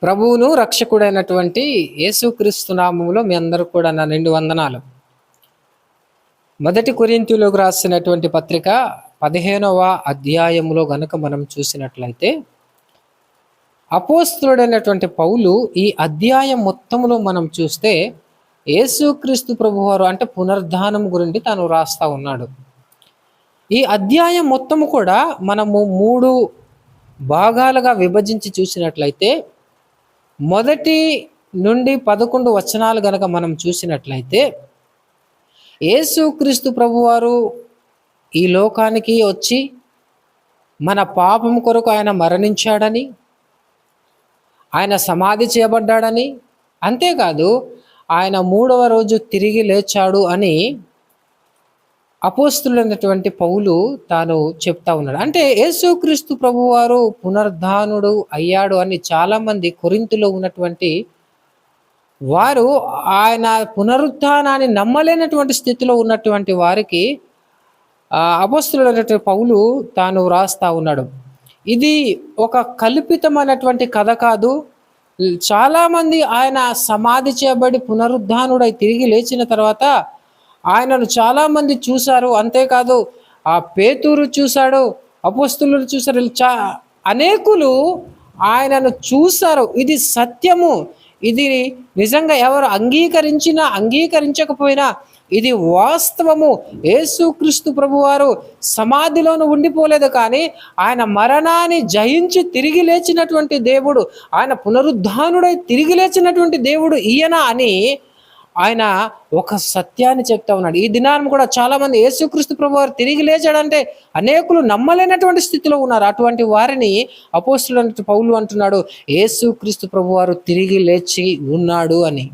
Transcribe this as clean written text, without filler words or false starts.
ప్రభువును రక్షకుడైనటువంటి యేసుక్రీస్తు నామములో మీ అందరూ కూడా నా నిండు వందనాలు. మొదటి కొరింథీయులకు రాసినటువంటి పత్రిక 15వ అధ్యాయములో గనుక మనం చూసినట్లయితే అపోస్తలుడైనటువంటి పౌలు ఈ అధ్యాయం మొత్తములో మనం చూస్తే యేసుక్రీస్తు ప్రభువారు అంటే పునరుద్ధానం గురించి తాను రాస్తా ఉన్నాడు. ఈ అధ్యాయం మొత్తము కూడా మనము 3 భాగాలుగా విభజించి చూసినట్లయితే మొదటి నుండి 11 వచనాలు గనక మనం చూసినట్లయితే యేసుక్రీస్తు ప్రభువారు ఈ లోకానికి వచ్చి మన పాపం కొరకు ఆయన మరణించాడని, ఆయన సమాధి చేయబడ్డాడని, అంతేకాదు ఆయన 3వ రోజు తిరిగి లేచాడు అని అపోస్తలుడైనటువంటి పౌలు తాను చెప్తా ఉన్నాడు. అంటే యేసుక్రీస్తు ప్రభువారు పునరుద్ధానుడు అయ్యాడు అని చాలామంది కొరింథీలో ఉన్నటువంటి వారు ఆయన పునరుత్థానాన్ని నమ్మలేనటువంటి స్థితిలో ఉన్నటువంటి వారికి అపోస్తలుడైనటువంటి పౌలు తాను రాస్తా ఉన్నాడు. ఇది ఒక కల్పితమైనటువంటి కథ కాదు. చాలామంది ఆయన సమాధి చేయబడి పునరుద్ధానుడై తిరిగి లేచిన తర్వాత ఆయనను చాలామంది చూశారు. అంతేకాదు ఆ పేతురు చూశాడు, అపోస్తలులు చూశారు, అనేకులు ఆయనను చూశారు. ఇది సత్యము. ఇది నిజంగా ఎవరు అంగీకరించినా అంగీకరించకపోయినా ఇది వాస్తవము. యేసుక్రీస్తు ప్రభువారు సమాధిలోను ఉండిపోలేదు, కానీ ఆయన మరణాన్ని జయించి తిరిగి లేచినటువంటి దేవుడు, ఆయన పునరుద్ధానుడై తిరిగి లేచినటువంటి దేవుడు ఈయన అని ఆయన ఒక సత్యాన్ని చెప్తా ఉన్నాడు. ఈ దినాన్ని కూడా చాలామంది యేసుక్రీస్తు ప్రభువారు తిరిగి లేచాడంటే అనేకులు నమ్మలేనటువంటి స్థితిలో ఉన్నారు. అటువంటి వారిని అపోస్తలుడైన పౌలు అంటున్నాడు యేసుక్రీస్తు ప్రభువారు తిరిగి లేచి ఉన్నాడు అని.